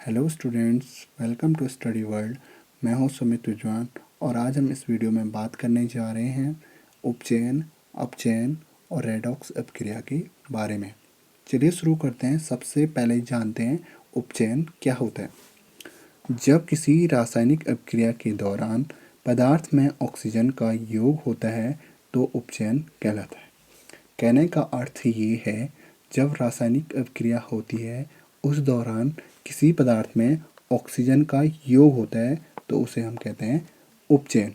Hello students, welcome to study world. मैं हूं सुमित उज्जवल और आज हम इस वीडियो में बात करने जा रहे हैं उपचयन, अपचयन और रेडॉक्स अपक्रिया के बारे में। चलिए शुरू करते हैं। सबसे पहले जानते हैं उपचयन क्या होता है। जब किसी रासायनिक अपक्रिया के दौरान पदार्थ में ऑक्सीजन का योग होता है तो उपचयन कहलाता है। कहने का अर्थ ये है, जब रासायनिक अपक्रिया होती है उस दौरान किसी पदार्थ में ऑक्सीजन का योग होता है तो उसे हम कहते हैं उपचयन।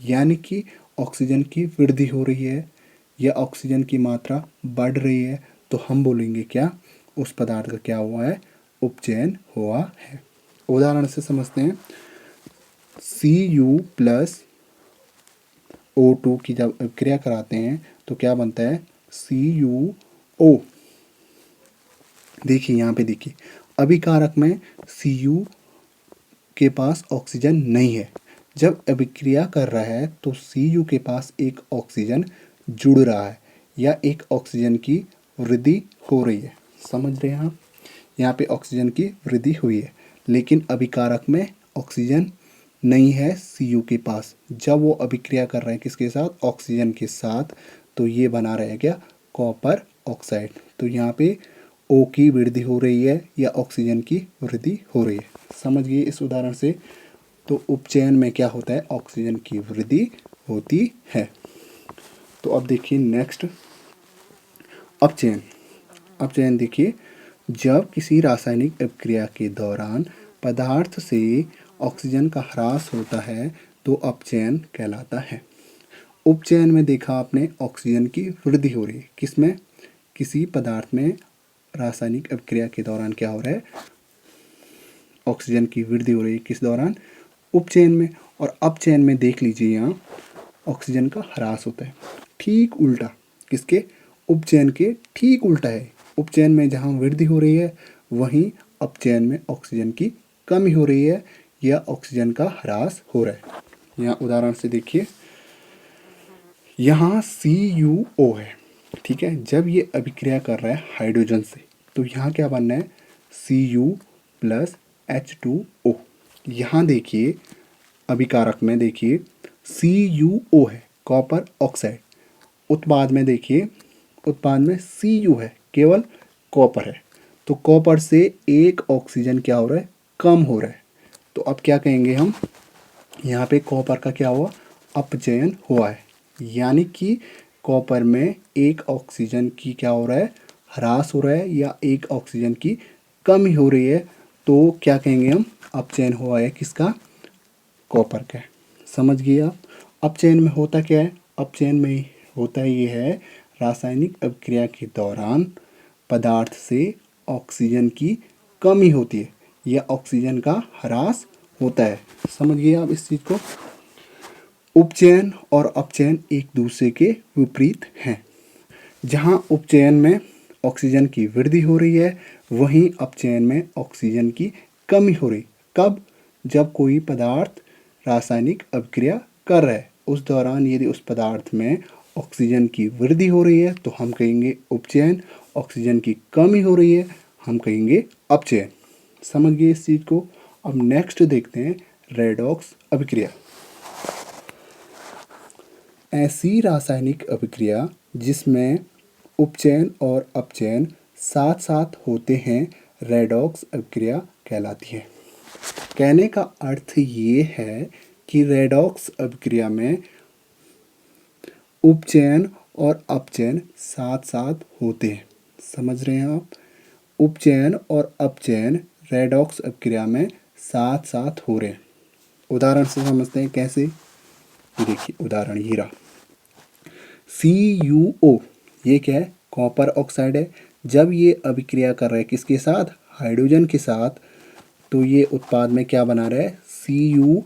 यानी कि ऑक्सीजन की वृद्धि हो रही है या ऑक्सीजन की मात्रा बढ़ रही है तो हम बोलेंगे क्या, उस पदार्थ का क्या हुआ है, उपचयन हुआ है। उदाहरण से समझते हैं। Cu+O2 की जब अपक्रिया कराते हैं तो क्या बनता है, CuO। देखिए यहाँ पे, देखिए अभिकारक में Cu के पास ऑक्सीजन नहीं है। जब अभिक्रिया कर रहा है तो Cu के पास एक ऑक्सीजन जुड़ रहा है या एक ऑक्सीजन की वृद्धि हो रही है। समझ रहे हैं आप, यहाँ पे ऑक्सीजन की वृद्धि हुई है, लेकिन अभिकारक में ऑक्सीजन नहीं है Cu के पास। जब वो अभिक्रिया कर रहे हैं किसके साथ, ऑक्सीजन के साथ, तो ये बना रहेगा कॉपर ऑक्साइड। तो यहाँ पे O की वृद्धि हो रही है या ऑक्सीजन की वृद्धि हो रही है। समझ गए इस उदाहरण से। तो उपचयन में क्या होता है, ऑक्सीजन की वृद्धि होती है। तो अब देखिए नेक्स्ट, अपचयन। अपचयन देखिए, जब किसी रासायनिक अपक्रिया के दौरान पदार्थ से ऑक्सीजन का ह्रास होता है तो अपचयन कहलाता है। उपचयन में देखा आपने, ऑक्सीजन की वृद्धि हो रही है किसमें, किसी पदार्थ में रासायनिक अपक्रिया के दौरान क्या हो रहा है, ऑक्सीजन की वृद्धि हो रही है। किस दौरान, उपचयन में। और अपचयन में देख लीजिए, यहाँ ऑक्सीजन का ह्रास होता है। ठीक उल्टा, किसके, उपचयन के ठीक उल्टा है। उपचयन में जहाँ वृद्धि हो रही है वहीं अपचयन में ऑक्सीजन की कमी हो रही है या ऑक्सीजन का ह्रास हो रहा है। यहाँ उदाहरण से देखिए, यहाँ CuO है, ठीक है। जब ये अभिक्रिया कर रहा है हाइड्रोजन से तो यहाँ क्या बनना है, Cu+H2O। यहाँ देखिए अभिकारक में देखिए CuO है, कॉपर ऑक्साइड। उत्पाद में देखिए, उत्पाद में Cu है, केवल कॉपर है। तो कॉपर से एक ऑक्सीजन क्या हो रहा है, कम हो रहा है। तो अब क्या कहेंगे हम, यहाँ पे कॉपर का क्या हुआ, अपचयन हुआ है। यानी कि कॉपर में एक ऑक्सीजन की क्या हो रहा है, ह्रास हो रहा है या एक ऑक्सीजन की कमी हो रही है। तो क्या कहेंगे हम, अपचयन हुआ है किसका, कॉपर का। समझ गए आप। अपचयन में होता क्या है, अपचयन में होता ये है, रासायनिक अपक्रिया के दौरान पदार्थ से ऑक्सीजन की कमी होती है या ऑक्सीजन का ह्रास होता है। समझ गए आप इस चीज़ को। उपचयन और अपचयन एक दूसरे के विपरीत हैं। जहाँ उपचयन में ऑक्सीजन की वृद्धि हो रही है वहीं अपचयन में ऑक्सीजन की कमी हो रही। कब, जब कोई पदार्थ रासायनिक अपक्रिया कर रहा है उस दौरान यदि उस पदार्थ में ऑक्सीजन की वृद्धि हो रही है तो हम कहेंगे उपचयन, ऑक्सीजन की कमी हो रही है हम कहेंगे अपचयन। समझ गए इस चीज़ को। अब नेक्स्ट देखते हैं रेडॉक्स अभिक्रिया। ऐसी रासायनिक अभिक्रिया जिसमें उपचयन और अपचयन साथ साथ होते हैं रेडॉक्स अभिक्रिया कहलाती है। कहने का अर्थ ये है कि रेडॉक्स अभिक्रिया में उपचयन और अपचयन साथ साथ होते हैं। समझ रहे हैं आप, उपचयन और अपचयन रेडॉक्स अभिक्रिया में साथ साथ हो रहे हैं। उदाहरण से समझते हैं कैसे। ये देखिए उदाहरण ये रहा, CuO, ये क्या है, कॉपर ऑक्साइड है। जब ये अभिक्रिया कर रहा है किसके साथ, हाइड्रोजन के साथ, तो ये उत्पाद में क्या बना रहा है, Cu+H2O।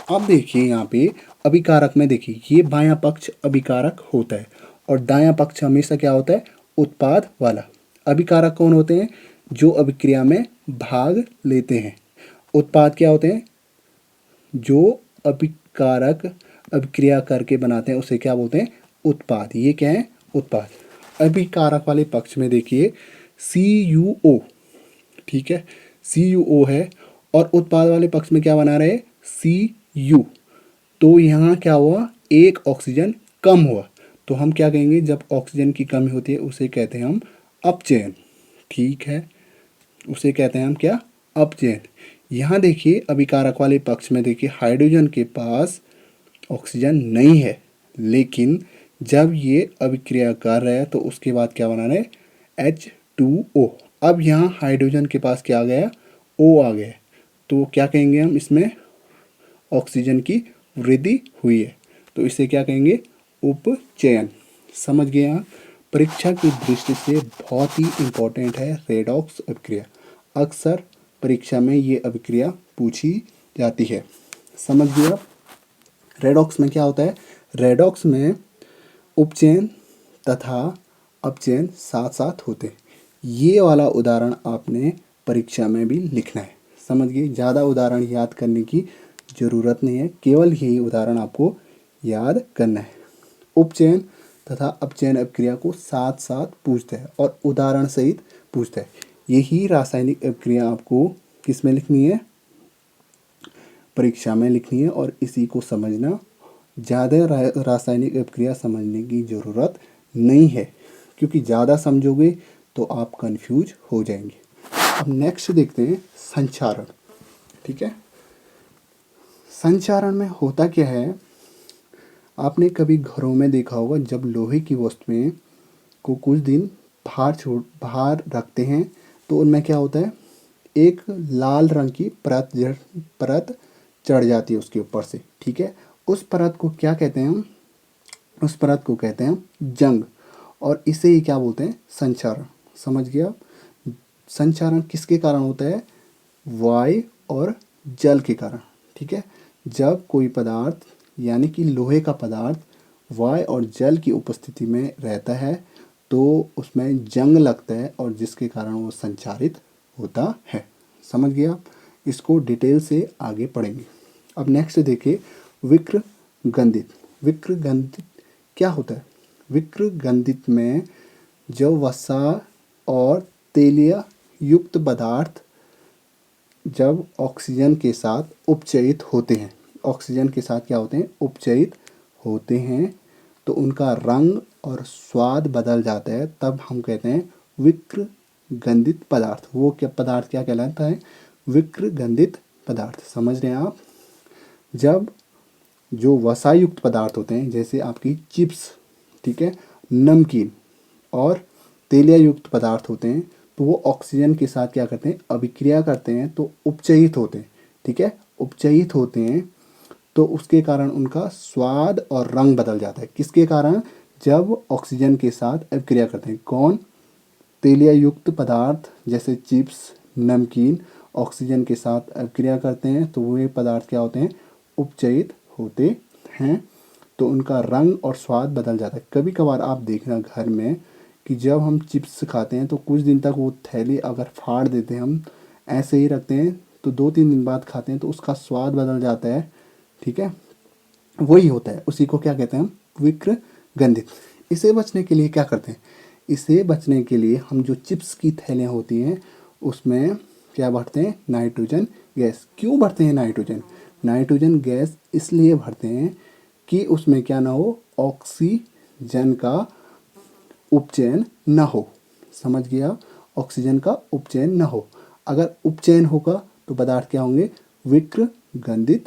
अब देखिए यहाँ पे अभिकारक में देखिए, ये बायां पक्ष अभिकारक होता है और दायां पक्ष हमेशा क्या होता है, उत्पाद वाला। अभिकारक कौन होते हैं, जो अभिक्रिया में भाग लेते हैं। उत्पाद क्या होते हैं, जो अभिकारक अभिक्रिया करके बनाते हैं उसे क्या बोलते हैं, उत्पाद। ये क्या है, उत्पाद। अभिकारक वाले पक्ष में देखिए CuO, ठीक है, CuO है, और उत्पाद वाले पक्ष में क्या बना रहे हैं, Cu। तो यहाँ क्या हुआ, एक ऑक्सीजन कम हुआ। तो हम क्या कहेंगे, जब ऑक्सीजन की कमी होती है उसे कहते हैं हम अपचयन, ठीक है, उसे कहते हैं हम क्या, अपचयन। यहाँ देखिए अभिकारक वाले पक्ष में देखिए हाइड्रोजन के पास ऑक्सीजन नहीं है, लेकिन जब ये अभिक्रिया कर रहा है तो उसके बाद क्या बना रहे हैं, H2O। अब यहाँ हाइड्रोजन के पास क्या आ गया, O आ गया, तो क्या कहेंगे हम, इसमें ऑक्सीजन की वृद्धि हुई है, तो इसे क्या कहेंगे, उपचयन। समझ गए आप। परीक्षा की दृष्टि से बहुत ही इम्पोर्टेंट है रेडॉक्स अभिक्रिया, अक्सर परीक्षा में ये अभिक्रिया पूछी जाती है। समझ गए आप। रेडॉक्स में क्या होता है, रेडॉक्स में उपचयन तथा अपचयन साथ साथ होते हैं। ये वाला उदाहरण आपने परीक्षा में भी लिखना है। समझ गए, ज़्यादा उदाहरण याद करने की ज़रूरत नहीं है, केवल यही उदाहरण आपको याद करना है। उपचयन तथा अपचयन अभिक्रिया को साथ साथ पूछता है और उदाहरण सहित पूछता है। यही रासायनिक अभिक्रिया आपको किस में लिखनी है, परीक्षा में लिखनी है, और इसी को समझना, ज़्यादा रासायनिक अभिक्रिया समझने की ज़रूरत नहीं है, क्योंकि ज़्यादा समझोगे तो आप कंफ्यूज हो जाएंगे। अब नेक्स्ट देखते हैं संचारण, ठीक है। संचारण में होता क्या है, आपने कभी घरों में देखा होगा, जब लोहे की वस्तुएं को कुछ दिन बाहर रखते हैं तो उनमें क्या होता है, एक लाल रंग की परत चढ़ जाती है उसके ऊपर से, ठीक है। उस परत को क्या कहते हैं हम, उस परत को कहते हैं हम जंग, और इसे ही क्या बोलते हैं, संचारण। समझ गया। संचारण किसके कारण होता है, वायु और जल के कारण, ठीक है। जब कोई पदार्थ यानी कि लोहे का पदार्थ वायु और जल की उपस्थिति में रहता है तो उसमें जंग लगता है, और जिसके कारण वो संचारित होता है। समझ गया। इसको डिटेल से आगे पढ़ेंगे। अब नेक्स्ट देखिए विक्र गंधित। विक्र गंधित क्या होता है, विक्र गंधित में जो वसा और तेलीय युक्त पदार्थ जब ऑक्सीजन के साथ उपचयित होते हैं, ऑक्सीजन के साथ क्या होते हैं, उपचयित होते हैं, तो उनका रंग और स्वाद बदल जाता है, तब हम कहते हैं विक्र गंधित पदार्थ। वो क्या पदार्थ क्या कहलाता है, विक्र गंधित पदार्थ। समझ रहे हैं आप। जब जो वसायुक्त पदार्थ होते हैं, जैसे आपकी चिप्स, ठीक है, नमकीन और तेलिया युक्त पदार्थ होते हैं, तो वो ऑक्सीजन के साथ क्या करते हैं, अभिक्रिया करते हैं, तो उपचयित होते हैं, ठीक है, उपचयित होते हैं, तो उसके कारण उनका स्वाद और रंग बदल जाता है। किसके कारण, जब ऑक्सीजन के साथ अभिक्रिया करते हैं। कौन, तेलिया युक्त पदार्थ जैसे चिप्स, नमकीन ऑक्सीजन के साथ अभिक्रिया करते हैं, तो वे पदार्थ क्या होते हैं, उपचयित होते हैं, तो उनका रंग और स्वाद बदल जाता है। कभी कभार आप देखना घर में कि जब हम चिप्स खाते हैं तो कुछ दिन तक वो थैली अगर फाड़ देते हैं, हम ऐसे ही रखते हैं, तो 2-3 दिन बाद खाते हैं तो उसका स्वाद बदल जाता है, ठीक है। वही होता है, उसी को क्या कहते हैं हम, विक्र गंधित। इसे बचने के लिए क्या करते हैं, इसे बचने के लिए हम जो चिप्स की थैलियाँ होती हैं उसमें क्या भरते हैं, नाइट्रोजन गैस। क्यों भरते हैं नाइट्रोजन, नाइट्रोजन गैस इसलिए भरते हैं कि उसमें क्या ना हो, ऑक्सीजन का उपचयन न हो। समझ गया, ऑक्सीजन का उपचयन न हो। अगर उपचयन होगा तो पदार्थ क्या होंगे, विक्र गंधित